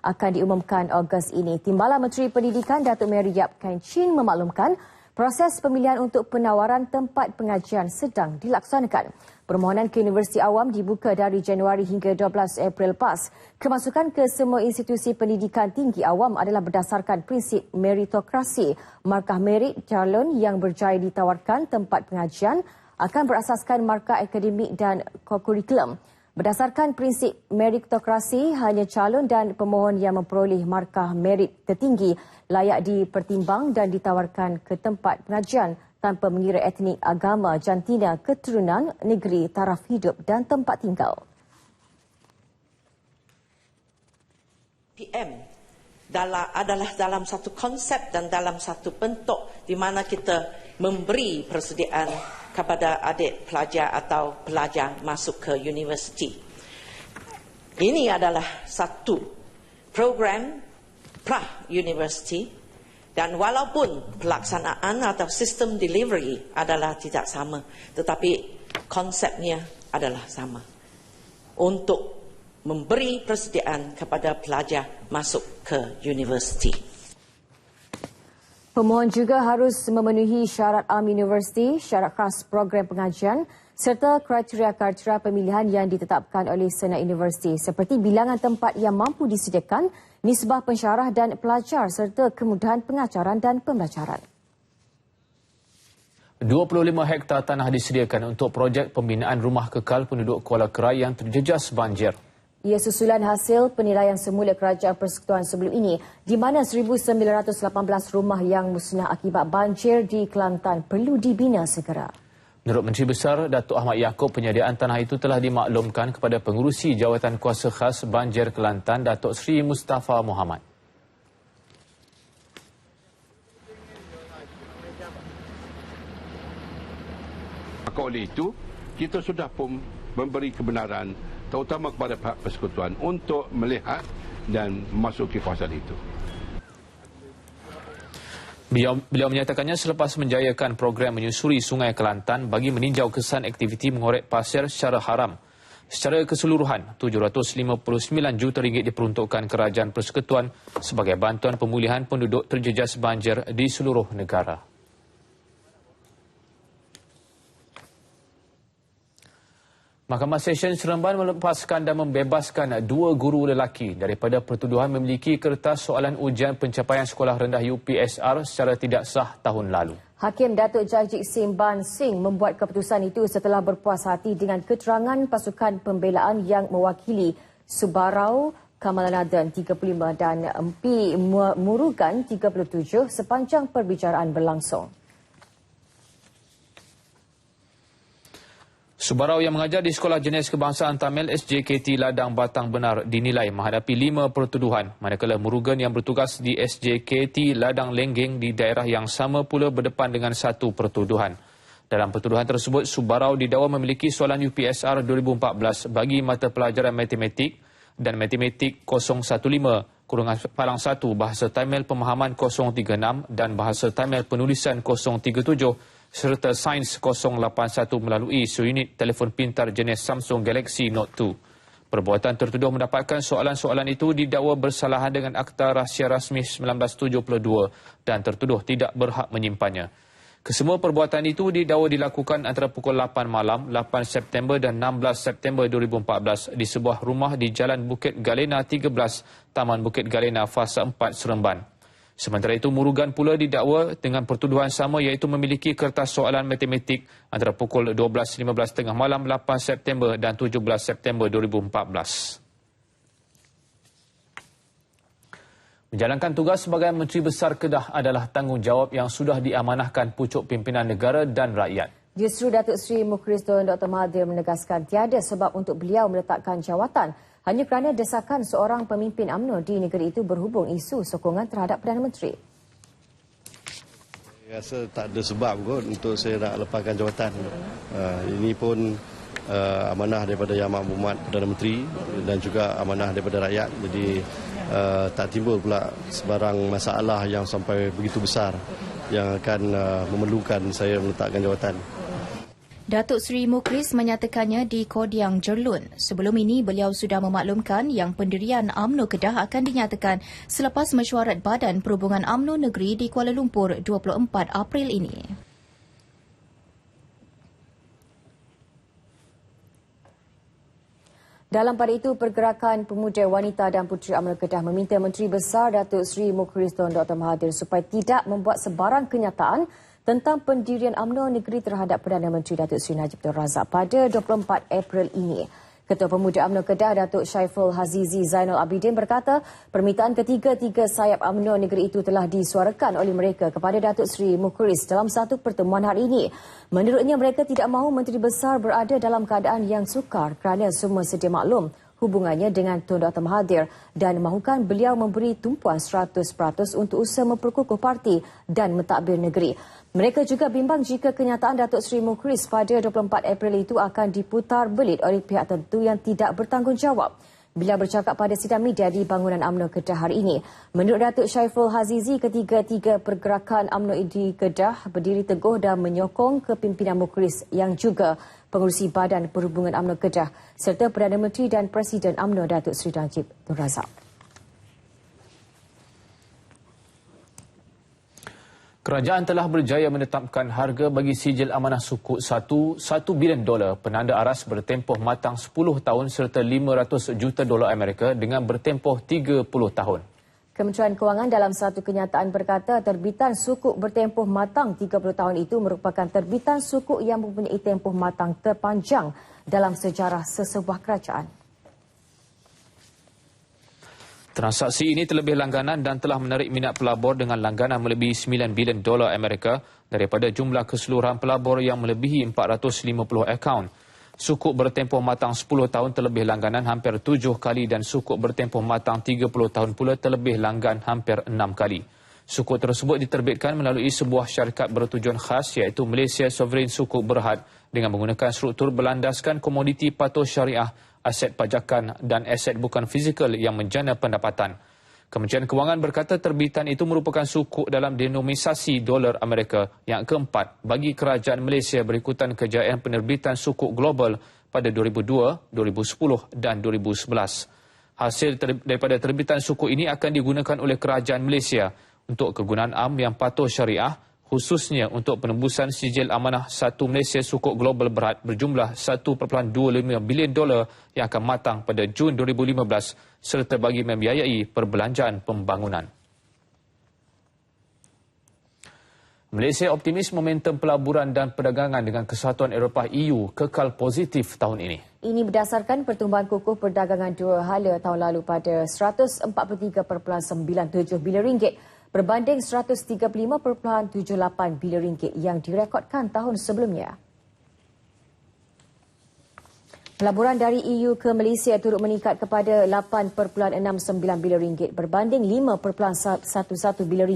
akan diumumkan Ogos ini. Timbalan Menteri Pendidikan Datuk Mary Yap Keng Chin memaklumkan Proses pemilihan untuk penawaran tempat pengajian sedang dilaksanakan. Permohonan ke Universiti Awam dibuka dari Januari hingga 12 April PAS. Kemasukan ke semua institusi pendidikan tinggi awam adalah berdasarkan prinsip meritokrasi. Markah merit calon yang berjaya ditawarkan tempat pengajian akan berasaskan markah akademik dan kurikulum. Berdasarkan prinsip meritokrasi, hanya calon dan pemohon yang memperoleh markah merit tertinggi layak dipertimbang dan ditawarkan ke tempat pengajian tanpa mengira etnik, agama, jantina, keturunan, negeri, taraf hidup dan tempat tinggal. PM adalah dalam satu konsep dan dalam satu bentuk di mana kita memberi persediaan kepada adik pelajar atau pelajar masuk ke universiti. Ini adalah satu program pra-universiti dan walaupun pelaksanaan atau sistem delivery adalah tidak sama, tetapi konsepnya adalah sama untuk memberi persediaan kepada pelajar masuk ke universiti. Pemohon juga harus memenuhi syarat universiti, syarat khas program pengajian serta kriteria-kriteria pemilihan yang ditetapkan oleh Senat Universiti seperti bilangan tempat yang mampu disediakan, nisbah pensyarah dan pelajar serta kemudahan pengajaran dan pembelajaran. 25 hektar tanah disediakan untuk projek pembinaan rumah kekal penduduk Kuala Kerai yang terjejas banjir. Ia susulan hasil penilaian semula Kerajaan Persekutuan sebelum ini di mana 1,918 rumah yang musnah akibat banjir di Kelantan perlu dibina segera. Menurut Menteri Besar Datuk Ahmad Yaakob, penyediaan tanah itu telah dimaklumkan kepada Pengurusi Jawatan Kuasa Khas Banjir Kelantan Datuk Seri Mustafa Muhammad. Maka oleh itu, kita sudah pun memberi kebenaran terutama kepada pihak persekutuan untuk melihat dan memasuki kawasan itu. Beliau menyatakannya selepas menjayakan program menyusuri Sungai Kelantan bagi meninjau kesan aktiviti mengorek pasir secara haram. Secara keseluruhan, RM759 juta diperuntukkan Kerajaan Persekutuan sebagai bantuan pemulihan penduduk terjejas banjir di seluruh negara. Mahkamah Session Seremban melepaskan dan membebaskan 2 guru lelaki daripada pertuduhan memiliki kertas soalan ujian pencapaian sekolah rendah UPSR secara tidak sah tahun lalu. Hakim Datuk Jajik Sim Ban Singh membuat keputusan itu setelah berpuas hati dengan keterangan pasukan pembelaan yang mewakili Subarau Kamalanathan 35 dan MP Murugan 37 sepanjang perbicaraan berlangsung. Subarau yang mengajar di Sekolah Jenis Kebangsaan Tamil SJKT Ladang Batang Benar dinilai menghadapi 5 pertuduhan, manakala Murugan yang bertugas di SJKT Ladang Lenggeng di daerah yang sama pula berdepan dengan 1 pertuduhan. Dalam pertuduhan tersebut, Subarau didakwa memiliki soalan UPSR 2014 bagi mata pelajaran matematik dan matematik 015-1 bahasa Tamil pemahaman 036 dan bahasa Tamil penulisan 037 serta Sains 081 melalui seunit telefon pintar jenis Samsung Galaxy Note 2. Perbuatan tertuduh mendapatkan soalan-soalan itu didakwa bersalahan dengan Akta Rahsia Rasmi 1972 dan tertuduh tidak berhak menyimpannya. Kesemua perbuatan itu didakwa dilakukan antara pukul 8 malam 8 September dan 16 September 2014 di sebuah rumah di Jalan Bukit Galena 13, Taman Bukit Galena, Fasa 4, Seremban. Sementara itu, Murugan pula didakwa dengan pertuduhan sama iaitu memiliki kertas soalan matematik antara pukul 12.15 tengah malam 8 September dan 17 September 2014. Menjalankan tugas sebagai Menteri Besar Kedah adalah tanggungjawab yang sudah diamanahkan pucuk pimpinan negara dan rakyat. Justru Datuk Seri Mukriston Dr. Mahathir menegaskan tiada sebab untuk beliau meletakkan jawatan hanya kerana desakan seorang pemimpin UMNO di negeri itu berhubung isu sokongan terhadap Perdana Menteri. Saya rasa tak ada sebab kot untuk saya nak lepaskan jawatan. Ini pun amanah daripada Yang Amat Perdana Menteri dan juga amanah daripada rakyat. Jadi tak timbul pula sebarang masalah yang sampai begitu besar yang akan memerlukan saya meletakkan jawatan. Datuk Seri Mukhris menyatakannya di Kodiang Jerlun. Sebelum ini, beliau sudah memaklumkan yang pendirian UMNO Kedah akan dinyatakan selepas mesyuarat Badan Perhubungan UMNO Negeri di Kuala Lumpur 24 April ini. Dalam pada itu, Pergerakan Pemuda Wanita dan Puteri UMNO Kedah meminta Menteri Besar Datuk Seri Mukhris Tun Dr. Mahathir supaya tidak membuat sebarang kenyataan tentang pendirian UMNO Negeri terhadap Perdana Menteri Datuk Seri Najib Tun Razak pada 24 April ini. Ketua Pemuda UMNO Kedah Datuk Syaiful Hazizi Zainal Abidin berkata permintaan ketiga-tiga sayap UMNO Negeri itu telah disuarakan oleh mereka kepada Datuk Seri Mukhris dalam satu pertemuan hari ini. Menurutnya mereka tidak mahu Menteri Besar berada dalam keadaan yang sukar kerana semua sedia maklum hubungannya dengan Tun Dr. Mahathir dan mahukan beliau memberi tumpuan 100% untuk usaha memperkukuh parti dan mentadbir negeri. Mereka juga bimbang jika kenyataan Datuk Seri Mukhris pada 24 April itu akan diputar belit oleh pihak tertentu yang tidak bertanggungjawab. Beliau bercakap pada sidang media di bangunan UMNO Kedah hari ini. Menurut Datuk Syaiful Hazizi, ketiga-tiga pergerakan UMNO di Kedah berdiri teguh dan menyokong kepimpinan Mukhris yang juga pengurusi Badan Perhubungan UMNO Kedah serta Perdana Menteri dan Presiden UMNO Datuk Seri Najib Tun Razak. Kerajaan telah berjaya menetapkan harga bagi sijil amanah sukuk $1 bilion penanda aras bertempoh matang 10 tahun serta $500 juta Amerika dengan bertempoh 30 tahun. Kementerian Kewangan dalam satu kenyataan berkata terbitan sukuk bertempoh matang 30 tahun itu merupakan terbitan sukuk yang mempunyai tempoh matang terpanjang dalam sejarah sesebuah kerajaan. Transaksi ini terlebih langganan dan telah menarik minat pelabur dengan langganan melebihi $9 bilion Amerika daripada jumlah keseluruhan pelabur yang melebihi 450 akaun. Sukuk bertempoh matang 10 tahun terlebih langganan hampir 7 kali dan sukuk bertempoh matang 30 tahun pula terlebih langgan hampir 6 kali. Sukuk tersebut diterbitkan melalui sebuah syarikat bertujuan khas iaitu Malaysia Sovereign Sukuk Berhad dengan menggunakan struktur berlandaskan komoditi patuh syariah, aset pajakan dan aset bukan fizikal yang menjana pendapatan. Kementerian Kewangan berkata terbitan itu merupakan sukuk dalam denominasi dolar Amerika yang keempat bagi kerajaan Malaysia berikutan kejayaan penerbitan sukuk global pada 2002, 2010 dan 2011. Hasil daripada terbitan sukuk ini akan digunakan oleh kerajaan Malaysia untuk kegunaan am yang patuh syariah, khususnya untuk penembusan sijil amanah satu Malaysia sukuk global berat berjumlah $1.25 bilion yang akan matang pada Jun 2015 serta bagi membiayai perbelanjaan pembangunan. Malaysia optimis momentum pelaburan dan perdagangan dengan Kesatuan Eropah EU kekal positif tahun ini. Ini berdasarkan pertumbuhan kukuh perdagangan dua hala tahun lalu pada RM143.97 bilion berbanding RM135.78 bilion yang direkodkan tahun sebelumnya. Pelaburan dari EU ke Malaysia turut meningkat kepada RM8.69 bilion berbanding RM5.11 bilion.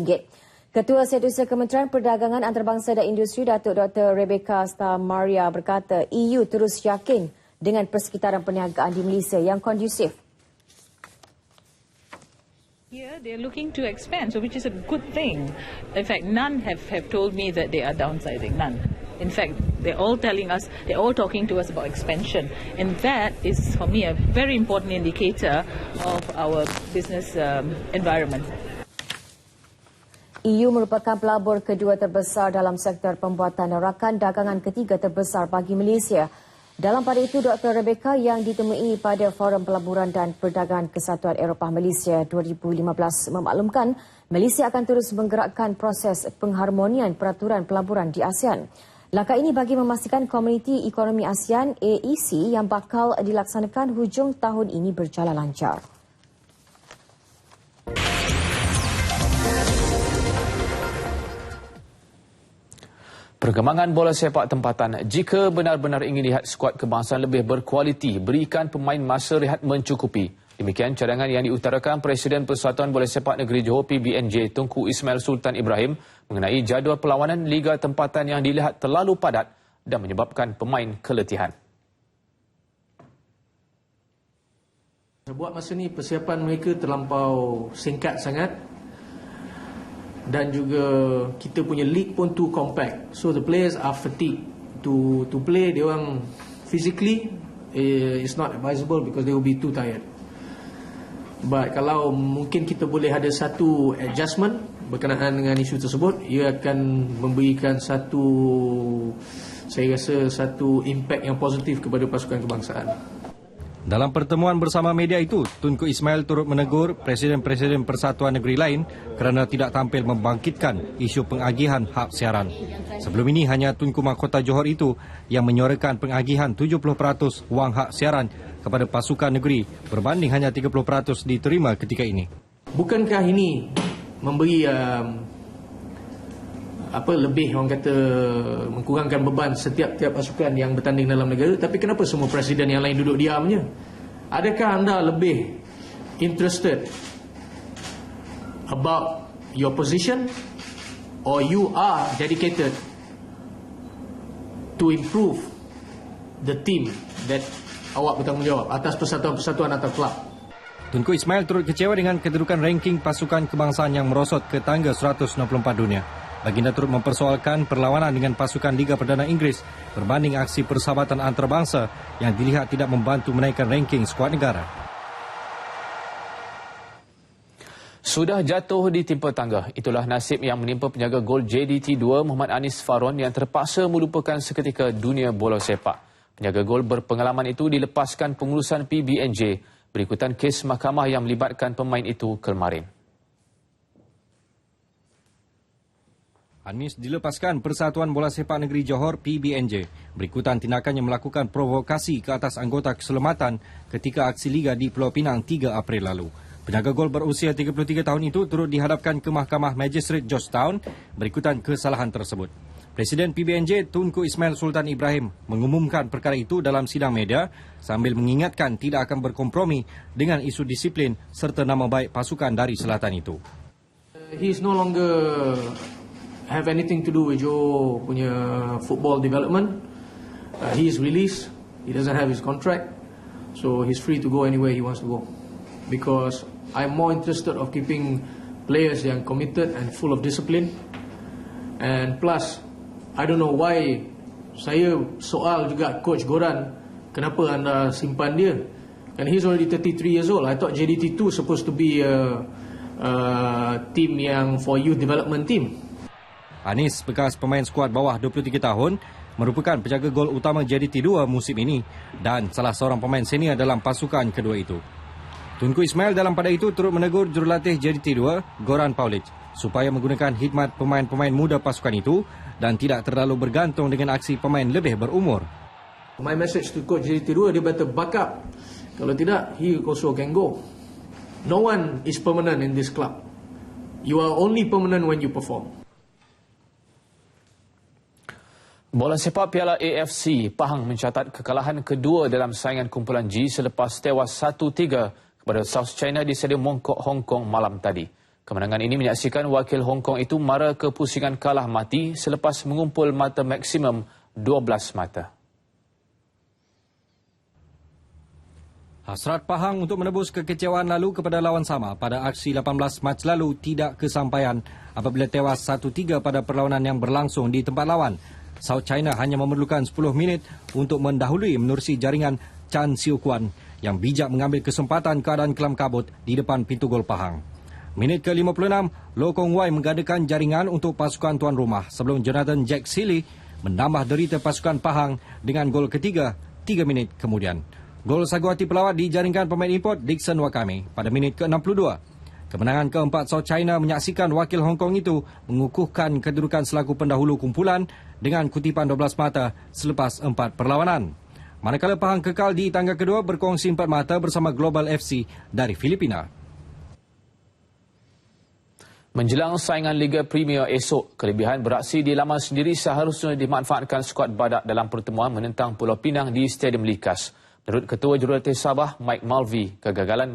Ketua Setiausaha Kementerian Perdagangan Antarabangsa dan Industri Datuk Dr. Rebecca Stamaria berkata EU terus yakin dengan persekitaran perniagaan di Malaysia yang kondusif. Here they're looking to expand, so which is a good thing. In fact, none have told me that they are downsizing, none. In fact, they're all telling us, they're all talking to us about expansion. And that is, for me, a very important indicator of our business environment. EU merupakan pelabur kedua terbesar dalam sektor pembuatan dan rakan dagangan ketiga terbesar bagi Malaysia. Dalam pada itu, Dr. Rebecca yang ditemui pada Forum Pelaburan dan Perdagangan Kesatuan Eropah Malaysia 2015 memaklumkan Malaysia akan terus menggerakkan proses pengharmonian peraturan pelaburan di ASEAN. Langkah ini bagi memastikan Komuniti Ekonomi ASEAN AEC yang bakal dilaksanakan hujung tahun ini berjalan lancar. Perkembangan bola sepak tempatan. Jika benar-benar ingin lihat skuad kebangsaan lebih berkualiti, berikan pemain masa rehat mencukupi. Demikian cadangan yang diutarakan Presiden Persatuan Bola Sepak Negeri Johor PBNJ Tunku Ismail Sultan Ibrahim mengenai jadual perlawanan Liga Tempatan yang dilihat terlalu padat dan menyebabkan pemain keletihan. Buat masa ni persiapan mereka terlampau singkat sangat. Dan juga kita punya league pun too compact. So the players are fatigued to play, dia orang physically it's not advisable because they will be too tired. But kalau mungkin kita boleh ada satu adjustment berkenaan dengan isu tersebut, ia akan memberikan saya rasa satu impact yang positif kepada pasukan kebangsaan. Dalam pertemuan bersama media itu, Tunku Ismail turut menegur Presiden-Presiden Persatuan Negeri lain kerana tidak tampil membangkitkan isu pengagihan hak siaran. Sebelum ini hanya Tunku Mahkota Johor itu yang menyuarakan pengagihan 70% wang hak siaran kepada pasukan negeri berbanding hanya 30% diterima ketika ini. Bukankah ini memberi lebih orang kata mengkurangkan beban setiap-tiap pasukan yang bertanding dalam negara, tapi kenapa semua presiden yang lain duduk diam je? Adakah anda lebih interested about your position or you are dedicated to improve the team that awak bertanggungjawab atas persatuan-persatuan atau kelab? Tunku Ismail turut kecewa dengan kedudukan ranking pasukan kebangsaan yang merosot ke tangga 164 dunia. Baginda turut mempersoalkan perlawanan dengan pasukan Liga Perdana Inggeris berbanding aksi persahabatan antarabangsa yang dilihat tidak membantu menaikkan ranking skuad negara. Sudah jatuh di timpa tangga. Itulah nasib yang menimpa penjaga gol JDT2 Muhammad Anis Faron yang terpaksa melupakan seketika dunia bola sepak. Penjaga gol berpengalaman itu dilepaskan pengurusan PBNJ berikutan kes mahkamah yang melibatkan pemain itu kemarin. Anis dilepaskan Persatuan Bola Sepak Negeri Johor PBNJ berikutan tindakannya melakukan provokasi ke atas anggota keselamatan ketika aksi Liga di Pulau Pinang 3 April lalu. Penjaga gol berusia 33 tahun itu turut dihadapkan ke Mahkamah Magistrate Georgetown berikutan kesalahan tersebut. Presiden PBNJ Tunku Ismail Sultan Ibrahim mengumumkan perkara itu dalam sidang media sambil mengingatkan tidak akan berkompromi dengan isu disiplin serta nama baik pasukan dari selatan itu. He is no longer have anything to do with your punya football development. He is released. He doesn't have his contract, so he's free to go anywhere he wants to go. Because I'm more interested of keeping players yang committed and full of discipline. And plus, I don't know why saya soal juga Coach Goran, kenapa anda simpan dia? And he's already 33 years old. I thought JDT2 supposed to be a team yang for youth development team. Anis, bekas pemain skuad bawah 23 tahun, merupakan penjaga gol utama JDT2 musim ini dan salah seorang pemain senior dalam pasukan kedua itu. Tunku Ismail dalam pada itu turut menegur jurulatih JDT2, Goran Paulic, supaya menggunakan khidmat pemain-pemain muda pasukan itu dan tidak terlalu bergantung dengan aksi pemain lebih berumur. My message to coach JDT2, dia better back up. Kalau tidak, he also can go. No one is permanent in this club. You are only permanent when you perform. Bola sepak Piala AFC, Pahang mencatat kekalahan kedua dalam saingan kumpulan G selepas tewas 1-3 kepada South China di Stadium Mongkok, Hong Kong malam tadi. Kemenangan ini menyaksikan wakil Hong Kong itu mara ke pusingan kalah mati selepas mengumpul mata maksimum 12 mata. Hasrat Pahang untuk menebus kekecewaan lalu kepada lawan sama pada aksi 18 Mac lalu tidak kesampaian apabila tewas 1-3 pada perlawanan yang berlangsung di tempat lawan. South China hanya memerlukan 10 minit untuk mendahului menerusi jaringan Chan Siu Kuan yang bijak mengambil kesempatan keadaan kelam kabut di depan pintu gol Pahang. Minit ke-56, Loh Kong Wai mengadakan jaringan untuk pasukan tuan rumah sebelum Jonathan Jack Seeley menambah derita pasukan Pahang dengan gol ketiga 3 minit kemudian. Gol sagu hati pelawat dijaringkan pemain import Dixon Wakame pada minit ke-62. Kemenangan keempat South China menyaksikan wakil Hong Kong itu mengukuhkan kedudukan selaku pendahulu kumpulan dengan kutipan 12 mata selepas 4 perlawanan. Manakala Pahang kekal di tangga kedua berkongsi 4 mata bersama Global FC dari Filipina. Menjelang saingan Liga Premier esok, kelebihan beraksi di laman sendiri seharusnya dimanfaatkan skuad Badak dalam pertemuan menentang Pulau Pinang di Stadium Likas. Menurut Ketua Jurulatih Sabah, Mike Mulvey, kegagalan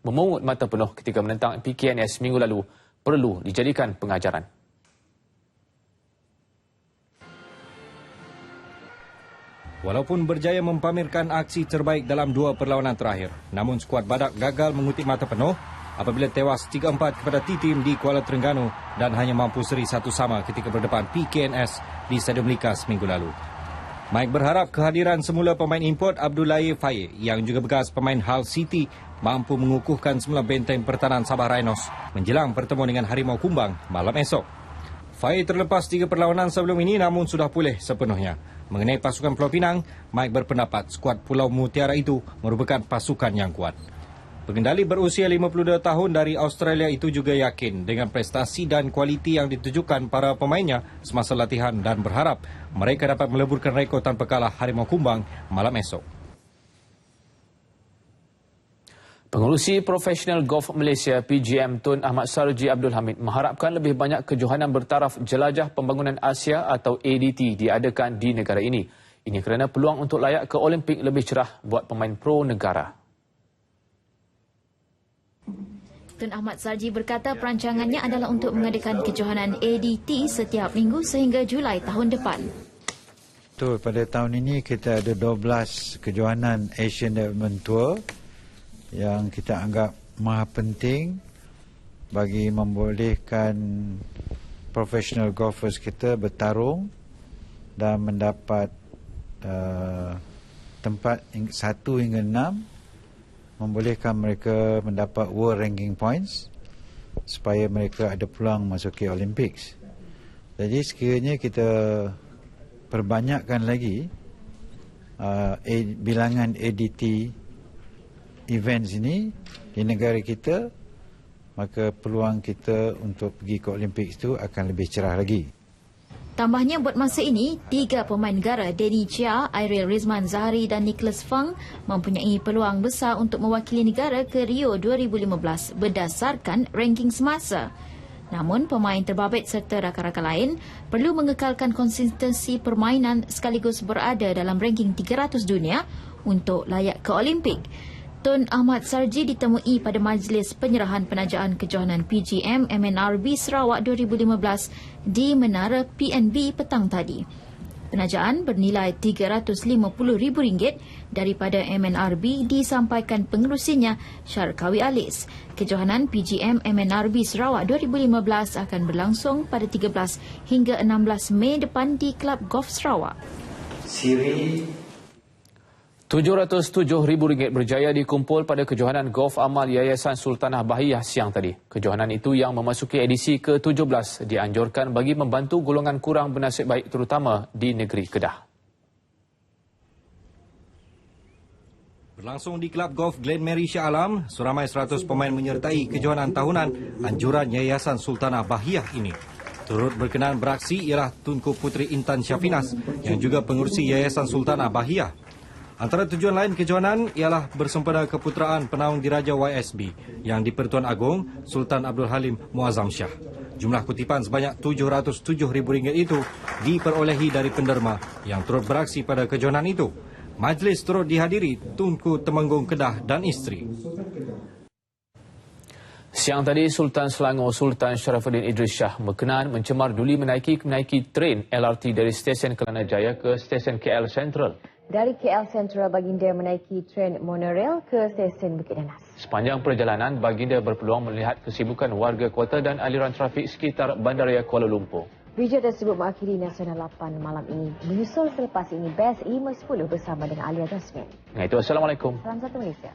memungut mata penuh ketika menentang PKNS minggu lalu perlu dijadikan pengajaran. Walaupun berjaya mempamerkan aksi terbaik dalam 2 perlawanan terakhir, namun skuad Badak gagal mengutip mata penuh apabila tewas 3-4 kepada T-Team di Kuala Terengganu dan hanya mampu seri 1-1 ketika berdepan PKNS di Stadium Likas minggu lalu. Mike berharap kehadiran semula pemain import Abdoulaye Faye yang juga bekas pemain Hull City mampu mengukuhkan semula benteng pertahanan Sabah Rhinos menjelang pertemuan dengan Harimau Kumbang malam esok. Faye terlepas 3 perlawanan sebelum ini namun sudah pulih sepenuhnya. Mengenai pasukan Pulau Pinang, Mike berpendapat skuad Pulau Mutiara itu merupakan pasukan yang kuat. Pengendali berusia 52 tahun dari Australia itu juga yakin dengan prestasi dan kualiti yang ditujukan para pemainnya semasa latihan dan berharap mereka dapat meleburkan rekod tanpa kalah Harimau Kumbang malam esok. Pengerusi Profesional Golf Malaysia PGM Tun Ahmad Sarji Abdul Hamid mengharapkan lebih banyak kejohanan bertaraf Jelajah Pembangunan Asia atau ADT diadakan di negara ini. Ini kerana peluang untuk layak ke Olimpik lebih cerah buat pemain pro negara. Tun Ahmad Sarji berkata perancangannya adalah untuk mengadakan kejohanan ADT setiap minggu sehingga Julai tahun depan. Betul, pada tahun ini kita ada 12 kejohanan Asian Development Tour yang kita anggap maha penting bagi membolehkan professional golfers kita bertarung dan mendapat tempat 1 hingga 6, membolehkan mereka mendapat world ranking points supaya mereka ada peluang masuki Olympics. Jadi sekiranya kita perbanyakkan lagi bilangan ADT events ini di negara kita, maka peluang kita untuk pergi ke Olympics itu akan lebih cerah lagi. Tambahnya buat masa ini, 3 pemain negara Danny Chia, Airil Rizman Zahari dan Nicholas Fang mempunyai peluang besar untuk mewakili negara ke Rio 2015 berdasarkan ranking semasa. Namun, pemain terbabit serta rakan-rakan lain perlu mengekalkan konsistensi permainan sekaligus berada dalam ranking 300 dunia untuk layak ke Olimpik. Tun Ahmad Sarji ditemui pada majlis penyerahan penajaan kejohanan PGM MNRB Sarawak 2015 di Menara PNB petang tadi. Penajaan bernilai RM350,000 daripada MNRB disampaikan pengerusinya Syarkawi Alis. Kejohanan PGM MNRB Sarawak 2015 akan berlangsung pada 13 hingga 16 Mei depan di Kelab Golf Sarawak. RM707,000 berjaya dikumpul pada kejohanan golf amal Yayasan Sultanah Bahiyah siang tadi. Kejohanan itu yang memasuki edisi ke-17 dianjurkan bagi membantu golongan kurang bernasib baik terutama di negeri Kedah. Berlangsung di Kelab Golf Glen Mary Shah Alam, seramai 100 pemain menyertai kejohanan tahunan anjuran Yayasan Sultanah Bahiyah ini. Turut berkenan beraksi ialah Tunku Puteri Intan Syafinas yang juga pengurusi Yayasan Sultanah Bahiyah. Antara tujuan lain kejohanan ialah bersempena keputeraan penaung diraja YSB yang di-Pertuan Agong Sultan Abdul Halim Muazzam Shah. Jumlah kutipan sebanyak RM707,000 itu diperolehi dari penderma yang turut beraksi pada kejohanan itu. Majlis turut dihadiri Tunku Temenggung Kedah dan isteri. Siang tadi, Sultan Selangor Sultan Sharafuddin Idris Shah berkenan mencemar duli menaiki train LRT dari stesen Kelana Jaya ke stesen KL Central. Dari KL Central, baginda menaiki tren monorail ke stesen Bukit Danas. Sepanjang perjalanan, baginda berpeluang melihat kesibukan warga kota dan aliran trafik sekitar Bandaraya Kuala Lumpur. Berita tersebut mengakhiri Nasional 8 malam ini. Menyusul selepas ini Best 5.10 bersama dengan Alia Jasmine. Dengan itu, Assalamualaikum. Salam satu Malaysia.